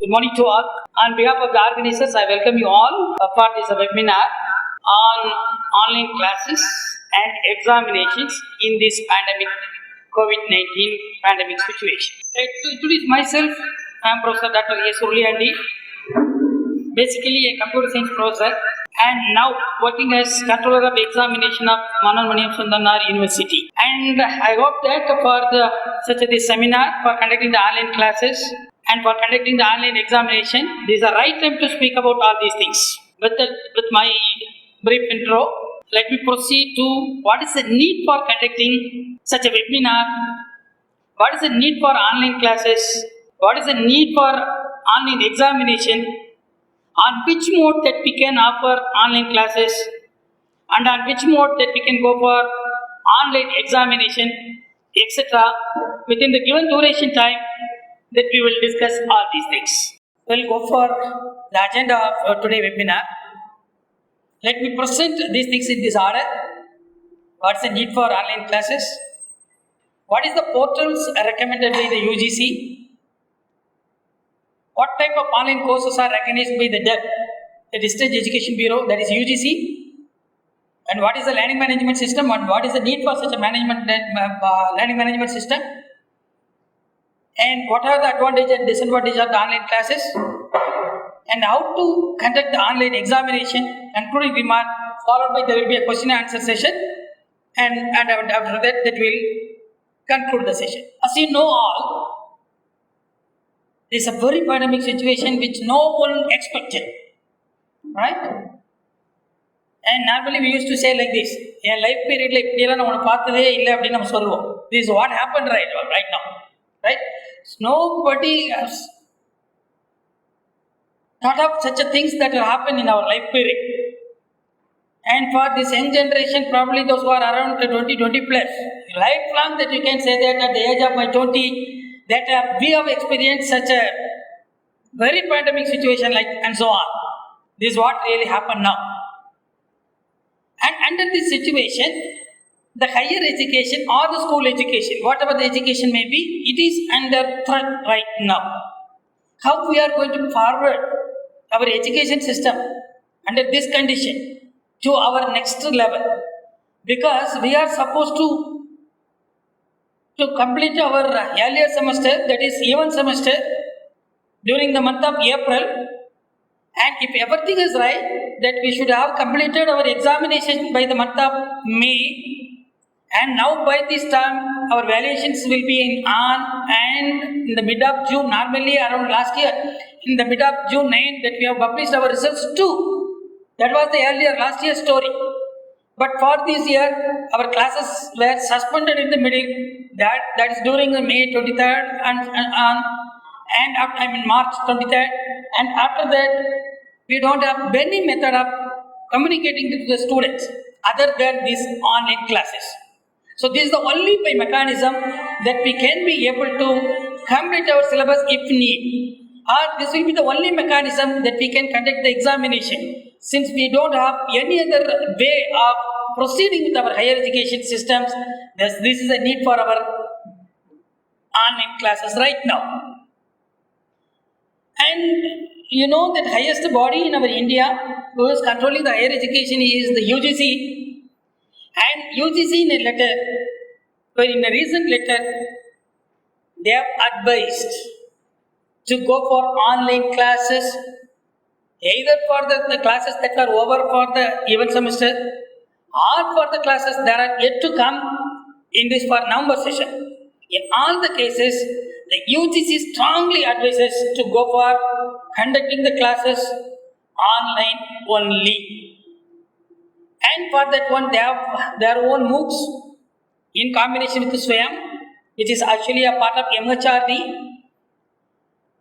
Good morning to all. On behalf of the organizers, I welcome you all for this webinar on online classes and examinations in this pandemic, COVID-19 pandemic situation. To introduce myself, I am Professor Dr. S. Urliandi, basically a computer science professor and now working as controller of examination of Mananmaniam Sundarnath University. And I hope that for this seminar, for conducting the online classes and for conducting the online examination, this is the right time to speak about all these things. With my brief intro, let me proceed to what is the need for conducting such a webinar, what is the need for online classes, what is the need for online examination, on which mode that we can offer online classes and on which mode that we can go for online examination, etc. within the given duration time that we will discuss all these things. We'll go for the agenda of today's webinar. Let me present these things in this order. What's the need for online classes? What is the portals recommended by the UGC? What type of online courses are recognized by the DEB, the Distance Education Bureau, that is UGC? And what is the learning management system and what is the need for such a learning management system? And what are the advantages and disadvantages of the online classes? And how to conduct the online examination, concluding remark, followed by there will be a question and answer session. And after that will conclude the session. As you know all, this is a very pandemic situation which no one expected, right? And normally we used to say like this, in life period this is what happened right now, right? Nobody has thought of such a things that will happen in our life period. And for this young generation, probably those who are around 20 plus, lifelong that you can say that at the age of my 20, that we have experienced such a very pandemic situation and so on. This is what really happened now. And under this situation, the higher education or the school education, whatever the education may be, it is under threat right now. How we are going to forward our education system under this condition to our next level? Because we are supposed to complete our earlier semester, that is even semester, during the month of April, and if everything is right, that we should have completed our examination by the month of May, and now by this time our valuations will be on, and in the mid of June, normally around last year, in the mid of June 9, that we have published our results too. That was the earlier last year's story. But for this year, our classes were suspended in the middle. That is during May 23rd and March 23rd. And after that, we don't have any method of communicating with the students other than these online classes. So this is the only mechanism that we can be able to complete our syllabus if need. Or this will be the only mechanism that we can conduct the examination, since we don't have any other way of proceeding with our higher education systems. This is a need for our online classes right now. And you know that highest body in our India who is controlling the higher education is the UGC. And UGC in a recent letter, they have advised to go for online classes, either for the classes that are over for the event semester or for the classes that are yet to come in this for November session. In all the cases, the UGC strongly advises to go for conducting the classes online only. And for that one, they have their own MOOCs in combination with SWAYAM, which is actually a part of MHRD.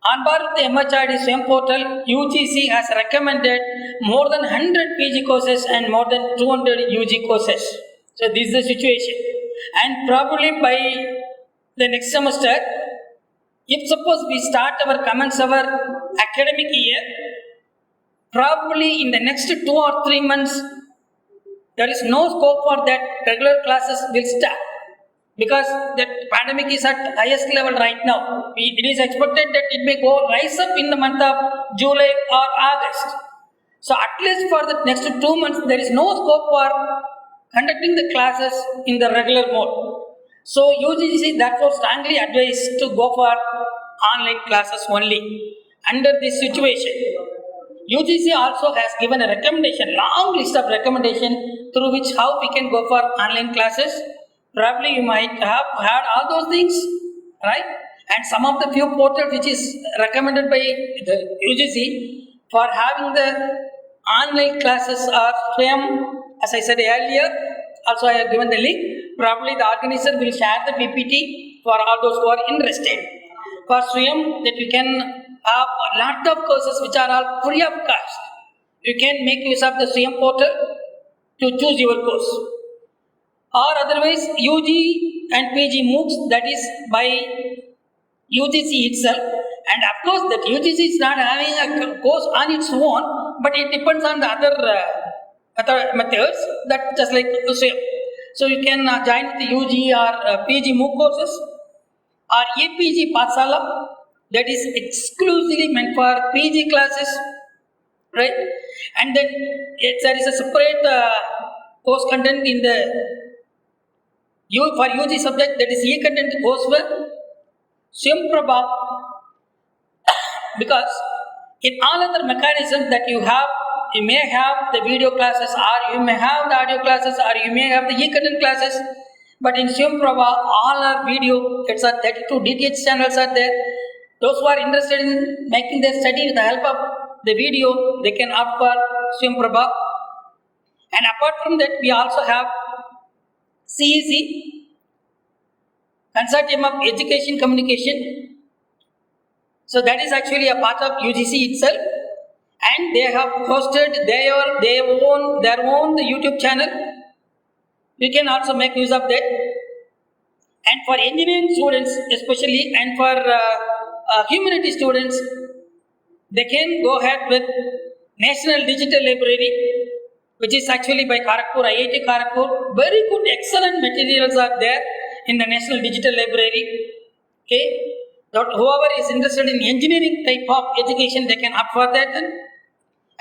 On board of the MHRD SWAYAM portal, UGC has recommended more than 100 PG courses and more than 200 UG courses. So this is the situation. And probably by the next semester, if suppose we commence our academic year, probably in the next 2 or 3 months, there is no scope for that regular classes will start. because the pandemic is at highest level right now. It is expected that it may go rise up in the month of July or August. So at least for the next 2 months, there is no scope for conducting the classes in the regular mode. So UGC therefore strongly advised to go for online classes only. Under this situation, UGC also has given a recommendation, long list of recommendation through which how we can go for online classes. Probably you might have had all those things, right? And some of the few portals which is recommended by the UGC for having the online classes are Swayam, as I said earlier. Also, I have given the link. Probably the organizer will share the PPT for all those who are interested. For Swayam, that you can have a lot of courses which are all free of cost. You can make use of the Swayam portal to choose your course. Or otherwise, UG and PG MOOCs, that is by UGC itself. And of course, that UGC is not having a course on its own, but it depends on the other methods that just like the same. So you can join the UG or PG MOOC courses or APG Pathshala, that is exclusively meant for PG classes, right? And then there is a separate course content in the for UG subject, that is e-content coursework, Swayam Prabha, because in all other mechanisms that you have, you may have the video classes or you may have the audio classes or you may have the e-content classes, but in Swayam Prabha, all are video, it's a 32 DTH channels are there. Those who are interested in making their study with the help of the video, they can opt for Swayam Prabha. And apart from that, we also have CEC, Consortium of Education Communication. So that is actually a part of UGC itself, and they have hosted their own the YouTube channel. You can also make use of that. And for engineering students especially, and for humanity students, they can go ahead with National Digital Library, which is actually by Kharagpur, IIT Kharagpur. Very good, excellent materials are there in the National Digital Library. Okay, whoever is interested in engineering type of education, they can opt for that.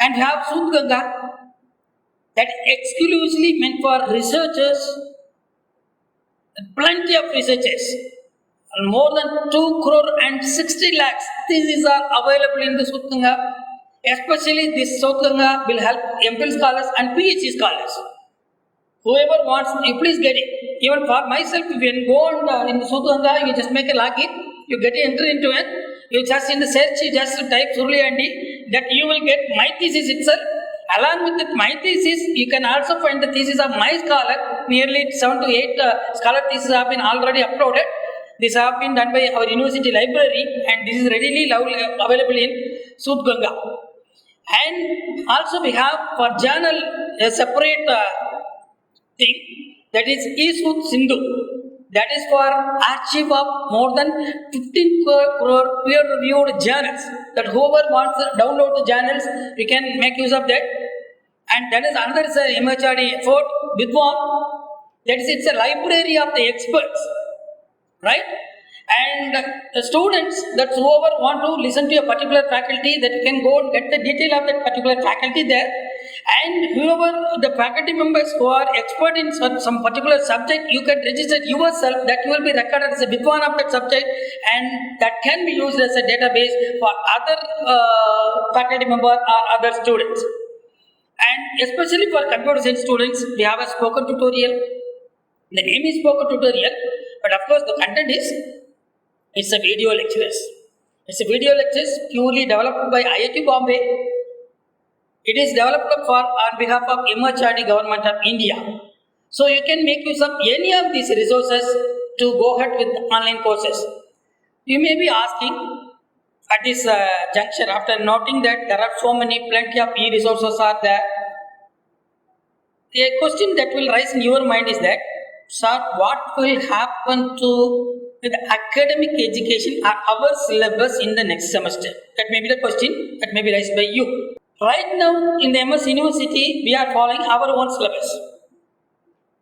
And we have Sudganga, that is exclusively meant for researchers, plenty of researchers. More than 2 crore and 60 lakhs theses are available in the Sudganga. Especially this Sudganga will help MPhil scholars and PhD scholars. Whoever wants, you please get it. Even for myself, if you go on in the Sudganga, you just make a login, you get enter into it, you just in the search, you just type Surli Andy, that you will get my thesis itself. Along with that, my thesis, you can also find the thesis of my scholar. Nearly 7 to 8 scholar theses have been already uploaded. These have been done by our university library, and this is readily available in Sudganga. And also we have for journal a separate thing, that is eSud Sindhu. That is for archive of more than 15 crore peer-reviewed journals. That whoever wants to download the journals, we can make use of that. And then is another MHRD effort, Vidwan. That is, it's a library of the experts, right? And the students, that whoever want to listen to a particular faculty, that you can go and get the detail of that particular faculty there. And whoever the faculty members who are expert in some particular subject, you can register yourself, that you will be recorded as a Vidwan of that subject, and that can be used as a database for other faculty members or other students. And especially for computer science students, we have a spoken tutorial. The name is spoken tutorial, but of course the content is, it's a video lectures. It's a video lectures purely developed by IIT Bombay. It is developed on behalf of MHRD Government of India. So you can make use of any of these resources to go ahead with online courses. You may be asking at this juncture, after noting that there are so many, plenty of e-resources are there. A question that will rise in your mind is that, sir, what will happen to the academic education or our syllabus in the next semester? That may be the question that may be raised by you. Right now in the MS University, we are following our own syllabus.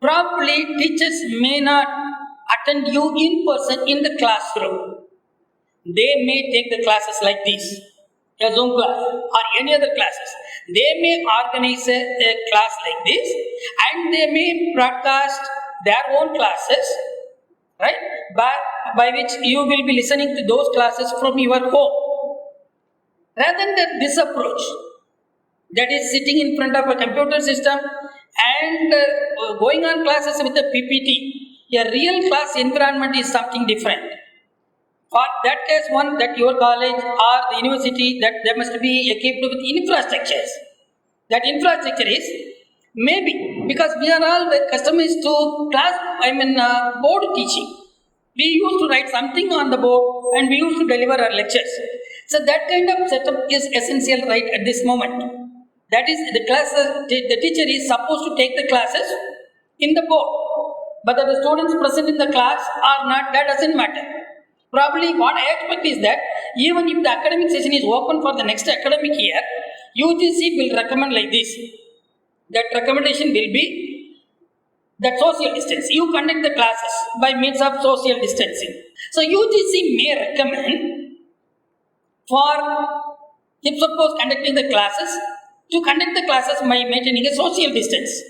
Probably teachers may not attend you in person in the classroom. They may take the classes like this, a Zoom class or any other classes. They may organize a class like this, and they may broadcast their own classes, right? By which you will be listening to those classes from your home. Rather than this approach, that is sitting in front of a computer system and going on classes with a PPT, a real class environment is something different. For that case, one that your college or the university, that they must be equipped with infrastructures. That infrastructure is maybe because we are all customized to board teaching. We used to write something on the board and we used to deliver our lectures. So that kind of setup is essential right at this moment. That is the class, the teacher is supposed to take the classes in the board. Whether the students present in the class or not, that doesn't matter. Probably what I expect is that even if the academic session is open for the next academic year, UGC will recommend like this. That recommendation will be that social distance. You conduct the classes by means of social distancing. So UGC may recommend for, if suppose conducting the classes, to conduct the classes by maintaining a social distance.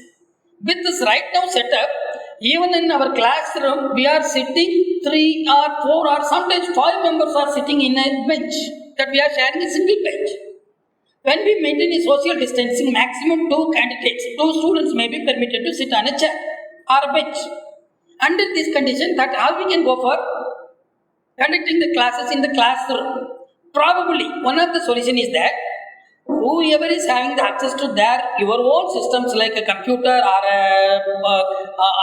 With this right now setup, even in our classroom, we are sitting 3 or 4 or sometimes 5 members are sitting in a bench, that we are sharing a single bench. When we maintain a social distancing, maximum 2 candidates, 2 students may be permitted to sit on a chair or a bench. Under this condition, that how we can go for conducting the classes in the classroom. Probably one of the solution is that whoever is having the access to your own systems like a computer or a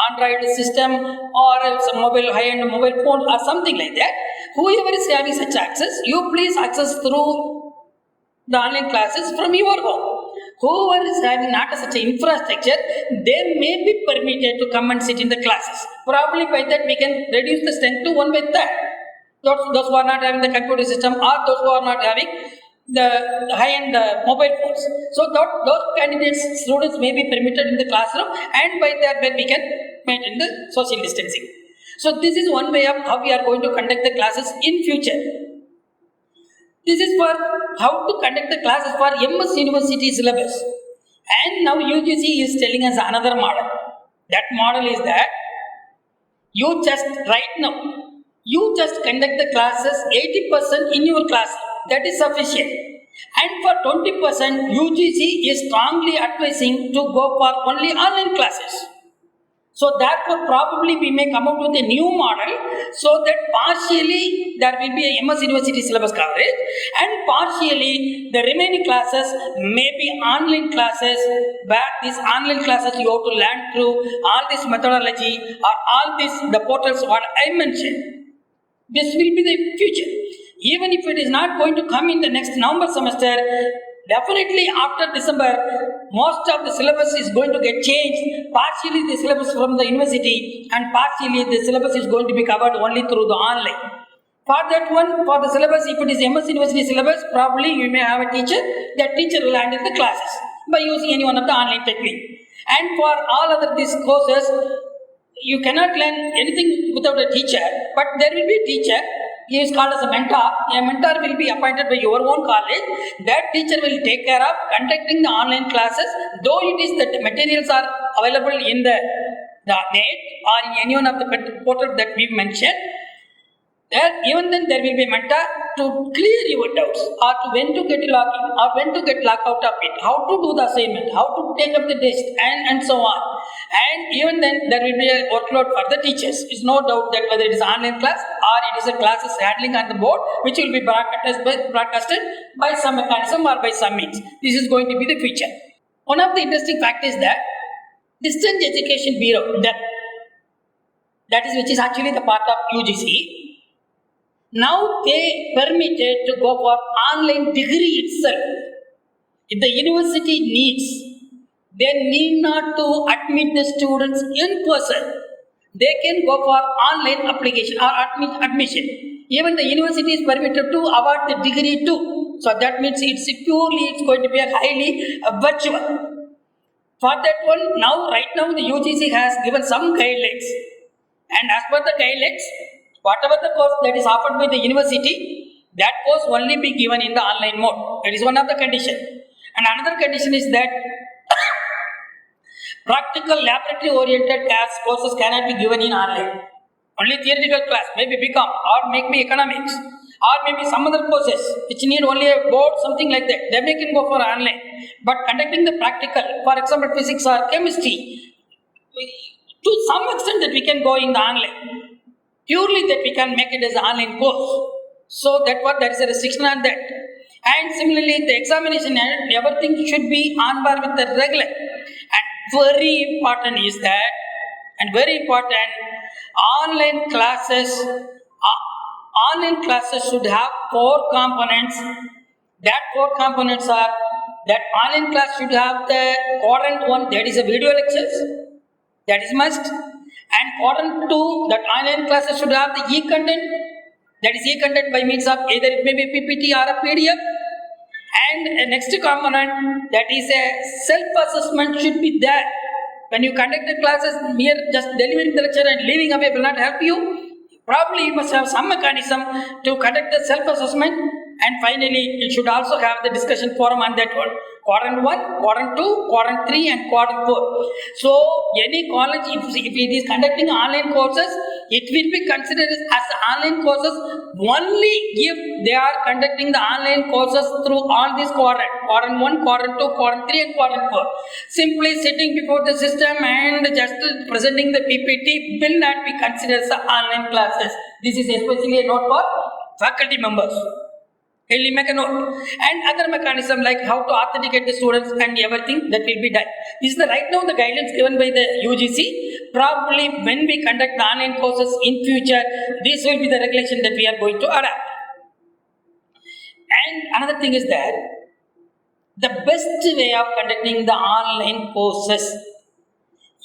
Android system or some high-end mobile phone or something like that, whoever is having such access, you please access through the online classes from your home. Whoever is having not such an infrastructure, they may be permitted to come and sit in the classes. Probably by that we can reduce the strength to 1/3. Those who are not having the computer system or those who are not having the high-end mobile phones. So those candidates, students may be permitted in the classroom, and by that way we can maintain the social distancing. So this is one way of how we are going to conduct the classes in future. This is for how to conduct the classes for MS University syllabus. And now UGC is telling us another model. That model is that you just conduct the classes 80% in your class. That is sufficient. And for 20%, UGC is strongly advising to go for only online classes. So therefore, probably we may come up with a new model so that partially there will be a MS University syllabus coverage and partially the remaining classes may be online classes, where these online classes you have to learn through all this methodology or all these the portals what I mentioned. This will be the future. Even if it is not going to come in the next November semester, definitely after December, most of the syllabus is going to get changed. Partially the syllabus from the university and partially the syllabus is going to be covered only through the online. For that one, for the syllabus, if it is MS University syllabus, probably you may have a teacher. That teacher will handle the classes by using any one of the online technique. And for all other these courses, you cannot learn anything without a teacher, but there will be a teacher. He is called as a mentor. A mentor will be appointed by your own college. That teacher will take care of conducting the online classes, though it is that the materials are available in the net or in any one of the portal that we mentioned. Even then there will be a mentor to clear your doubts or to when to get login or when to get locked out of it, how to do the assignment, how to take up the test and so on. And even then there will be a workload for the teachers. It's no doubt that whether it is online class or it is a classes handling on the board which will be broadcasted by some mechanism or by some means. This is going to be the future. One of the interesting fact is that Distance Education Bureau, that is which is actually the part of UGC, now they permitted to go for online degree itself. If the university needs, they need not to admit the students in person. They can go for online application or admission. Even the university is permitted to award the degree too. So that means it's going to be a highly virtual. For that one, right now the UGC has given some guidelines. And as per the guidelines, whatever the course that is offered by the university, that course only be given in the online mode. That is one of the condition. And another condition is that practical laboratory oriented courses cannot be given in online. Only theoretical class, maybe BCom or maybe economics or maybe some other courses which need only a board, something like that. Then they can go for online. But conducting the practical, for example, physics or chemistry, to some extent that we can go in the online. Purely that we can make it as an online course. So that what there is a restriction on that. And similarly, the examination and everything should be on par with the regular. And very important is that, and very important, online classes should have 4 components. That 4 components are that online class should have the quadrant 1, that is a video lectures, that is must, and quadrant 2, that online classes should have the e-content, that is e-content by means of either it may be PPT or a PDF. And a next component, that is a self-assessment should be there. When you conduct the classes, mere just delivering the lecture and leaving away will not help you. Probably you must have some mechanism to conduct the self-assessment. And finally, you should also have the discussion forum on that one. Quadrant 1, Quadrant 2, Quadrant 3 and Quadrant 4. So, any college, if it is conducting online courses, it will be considered as online courses only if they are conducting the online courses through all these quadrants. Quadrant 1, Quadrant 2, Quadrant 3 and Quadrant 4. Simply sitting before the system and just presenting the PPT will not be considered as online classes. This is especially a note for faculty members. He'll make a note. And other mechanism like how to authenticate the students and everything that will be done. This is the right now the guidelines given by the UGC. Probably when we conduct the online courses in future, this will be the regulation that we are going to adapt. And another thing is that the best way of conducting the online courses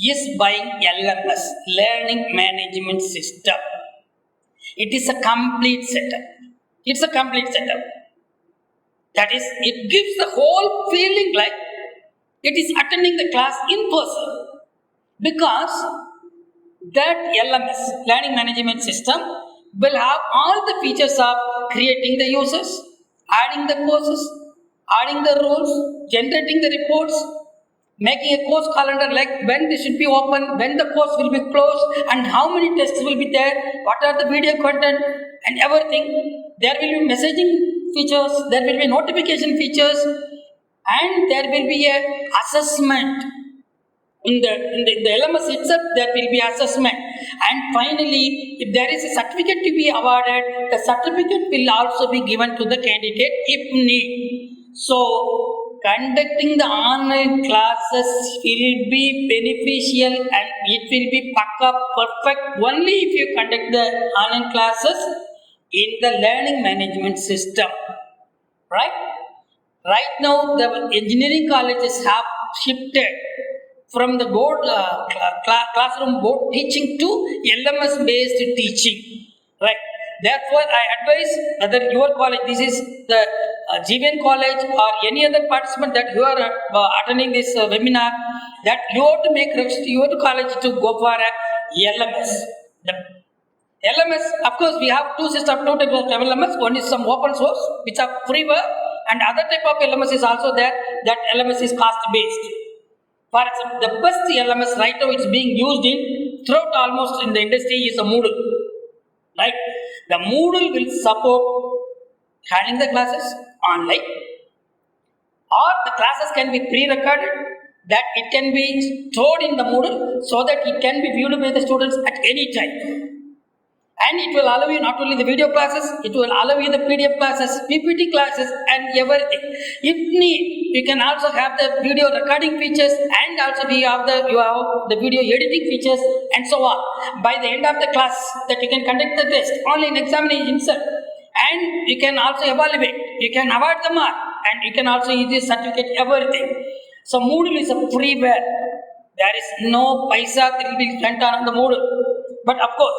is by LMS, Learning Management System. It is a complete setup. It's a complete setup. That is, it gives the whole feeling like it is attending the class in person. Because that LMS, Learning Management System, will have all the features of creating the users, adding the courses, adding the rules, generating the reports, making a course calendar like when this should be open, when the course will be closed, and how many tests will be there, what are the video content, and everything. There will be messaging features, there will be notification features, and there will be a assessment. In the LMS itself, there will be assessment. And finally, if there is a certificate to be awarded, the certificate will also be given to the candidate if need. So, conducting the online classes will be beneficial and it will be perfect only if you conduct the online classes in the learning management system. Right? Right now, the engineering colleges have shifted from the board classroom board teaching to LMS based teaching, right? Therefore, I advise whether your college, this is the GVN college or any other participant that you are attending this webinar, that you have to make your college to go for a LMS. The LMS, of course, we have two types of LMS. One is some open source, which are freeware, and other type of LMS is also there. That LMS is cost based. For example, the best LMS right now it's being used in throughout almost in the industry is a Moodle. Right? The Moodle will support handling the classes online, or the classes can be pre-recorded, that it can be stored in the Moodle so that it can be viewed by the students at any time. And it will allow you not only the video classes, it will allow you the PDF classes, PPT classes and everything. If need, you can also have the video recording features and also you have the video editing features and so on. By the end of the class that you can conduct the test, online examination itself, and you can also evaluate, you can award the mark and you can also use this certificate, everything. So Moodle is a freeware. There is no paisa that will be spent on the Moodle. But of course,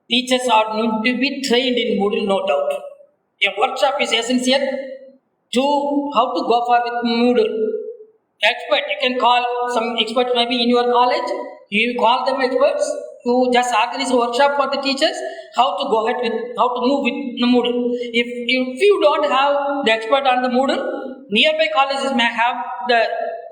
teachers are going to be trained in Moodle, no doubt. A workshop is essential to how to go for with Moodle. Expert, you can call some experts maybe in your college. You call them experts. to just organize a workshop for the teachers, how to go ahead with, how to move with the Moodle. If you don't have the expert on the Moodle, nearby colleges may have the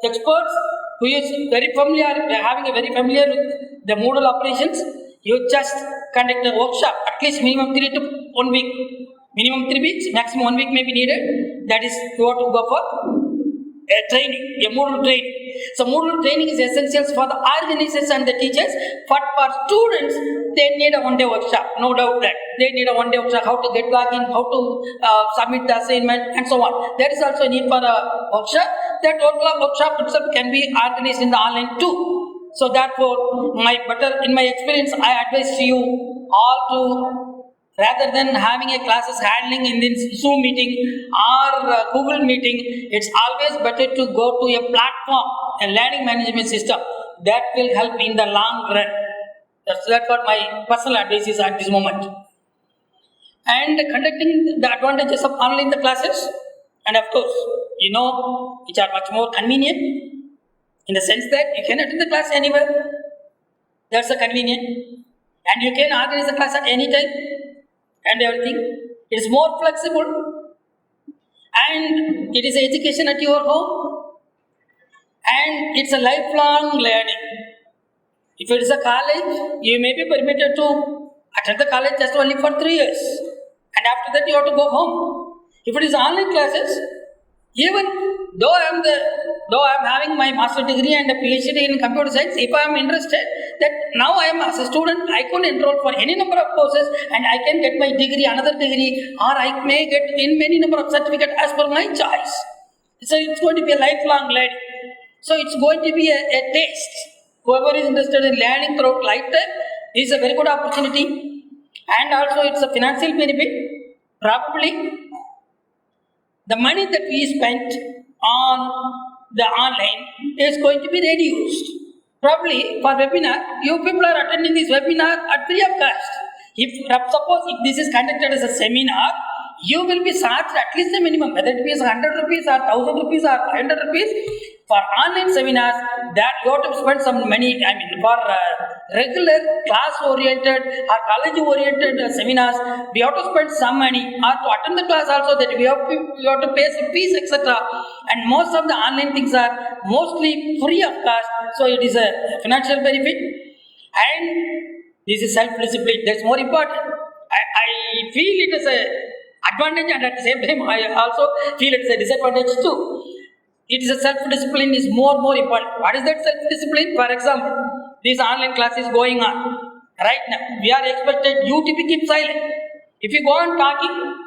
experts who is very familiar, having a very familiar with the Moodle operations. You just conduct a workshop, at least minimum 3 to 1 week. Minimum 3 weeks, maximum 1 week may be needed. That is what to go for. A training, a Moodle training. So Moodle training is essential for the organizers and the teachers, but for students, they need a one-day workshop, no doubt that. They need a one-day workshop, how to get login, how to submit the assignment, and so on. There is also a need for a workshop. That workshop itself can be organized in the online too. So therefore, in my experience, I advise you all to, rather than having a classes handling in this Zoom meeting or Google meeting, it's always better to go to a platform, a learning management system that will help in the long run. That's what my personal advice is at this moment. And conducting the advantages of online classes, and of course, which are much more convenient in the sense that you can attend the class anywhere. That's a convenient, and you can organize the class at any time. And everything. It is more flexible, and it is education at your home, and it's a lifelong learning. If it is a college, you may be permitted to attend the college just only for 3 years, and after that you have to go home. If it is online classes, even though I am having my master degree and a PhD in computer science, if I am interested, that now I am as a student, I could enroll for any number of courses and I can get my degree, another degree, or I may get in many number of certificates as per my choice. So it's going to be a lifelong learning. So it's going to be a taste. Whoever is interested in learning throughout lifetime, this is a very good opportunity, and also it's a financial benefit. Probably the money that we spent on the online is going to be reduced. Probably for webinar, you people are attending this webinar at free of cost. Suppose if this is conducted as a seminar, you will be charged at least the minimum, whether it be 100 rupees or 1000 rupees or 500 rupees. For online seminars, that you have to spend some money. For regular class-oriented or college-oriented seminars, we have to spend some money, or to attend the class also, that we have to pay some fees, etc. And most of the online things are mostly free of cost, so it is a financial benefit. And this is self-discipline. That's more important. I feel it is a advantage, and at the same time, I also feel it's a disadvantage too. It is a self-discipline is more important. What is that self-discipline? For example, this online class is going on right now. We are expected you to keep silent. If you go on talking,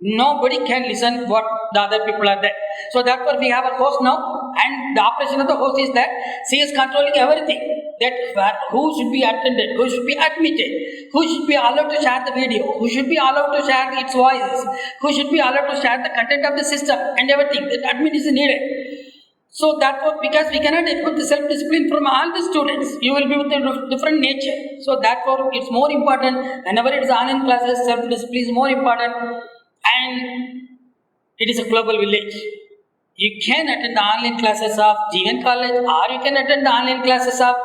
nobody can listen what the other people are there. So therefore, we have a host now, and the operation of the host is that she is controlling everything. That who should be attended, who should be admitted, who should be allowed to share the video, who should be allowed to share its voices, who should be allowed to share the content of the system, and everything. That admin is needed. So therefore, because we cannot expect the self-discipline from all the students, you will be with a different nature. So therefore, it's more important. Whenever it is online classes, self-discipline is more important, and it is a global village. You can attend the online classes of GN College, or you can attend the online classes of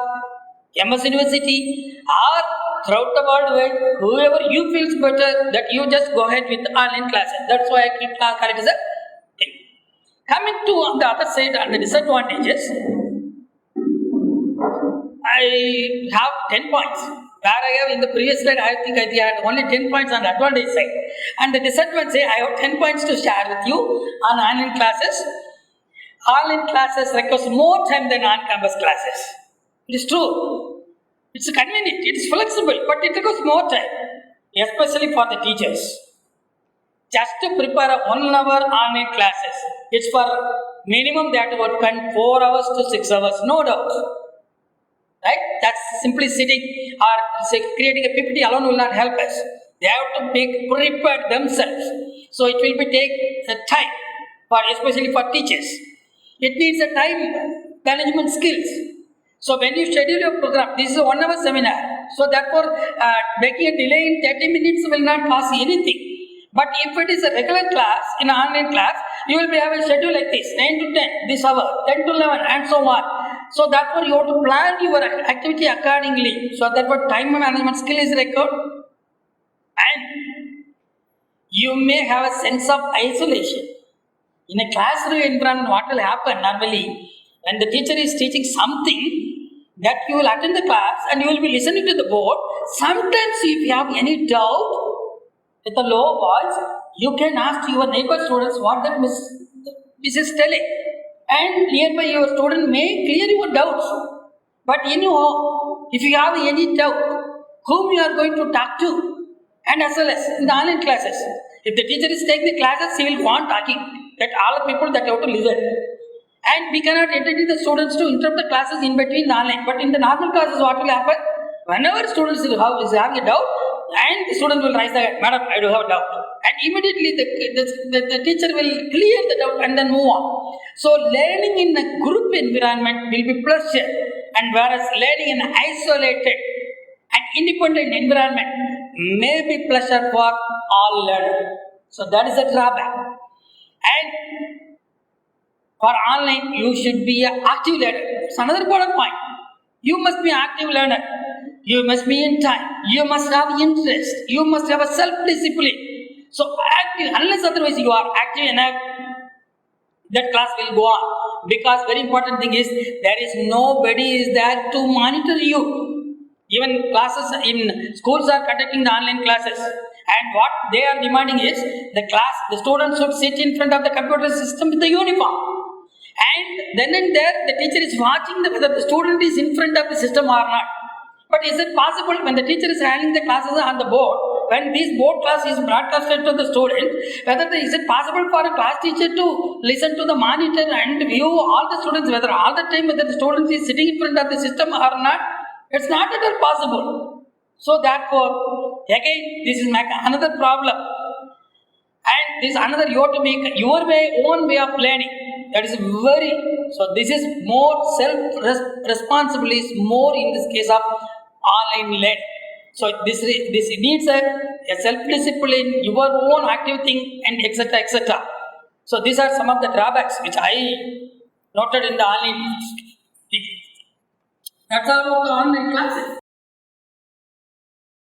MS University, or throughout the world wide, whoever you feels better, that you just go ahead with the online classes. That's why I keep calling it as a thing. Coming to on the other side, on the disadvantages, I have 10 points. Where I have in the previous slide, I think I had only 10 points on the advantage side. And the disadvantage, I have 10 points to share with you on online classes. Online classes requires more time than on-campus classes. It is true. It's convenient, it is flexible, but it requires more time, especially for the teachers. Just to prepare a 1 hour online classes, it's for minimum that would spend 4 hours to 6 hours, no doubt. Right? That's simply sitting or creating a PPT alone will not help us. They have to prepare themselves. So it will take time, especially for teachers. It needs a time management skills. So when you schedule your program, this is a 1 hour seminar. So therefore, making a delay in 30 minutes will not cost anything. But if it is a regular class, in an online class, you will be able to schedule like this, 9 to 10, this hour, 10 to 11, and so on. So therefore you have to plan your activity accordingly. So therefore time management skill is required. And you may have a sense of isolation. In a classroom environment, what will happen normally, when the teacher is teaching something, that you will attend the class and you will be listening to the board. Sometimes if you have any doubt with a low voice, you can ask your neighbor students what that miss is telling. And nearby your student may clear your doubts. But anyhow, if you have any doubt, whom you are going to talk to? And as well as in the online classes, if the teacher is taking the classes, he will go on talking that all the people that have to listen. And we cannot entertain the students to interrupt the classes in between the online. But in the normal classes, what will happen? Whenever students is having a doubt, and the student will raise the hand, madam, I do have a doubt. And immediately the teacher will clear the doubt and then move on. So learning in a group environment will be pleasure, and whereas learning in an isolated and independent environment may be pleasure for all learners. So that is a drawback. And for online, you should be an active learner. It's another important point. You must be an active learner. You must be in time. You must have interest. You must have a self-discipline. So active, unless otherwise you are active enough, that class will go on. Because very important thing is, there is nobody is there to monitor you. Even classes in schools are conducting the online classes. And what they are demanding is, the students should sit in front of the computer system with the uniform. And then and there, the teacher is watching whether the student is in front of the system or not. But is it possible when the teacher is handling the classes on the board, when this board class is broadcasted to the student, is it possible for a class teacher to listen to the monitor and view all the students, whether all the time whether the student is sitting in front of the system or not? It's not at all possible. So therefore, again, this is another problem. And this is another, you have to make your own way of learning. That is so this is more self-responsibility is more in this case of online learning. So this needs a self-discipline, your own active thing, and etc. etc. So these are some of the drawbacks which I noted in the online. That's all about the online classes.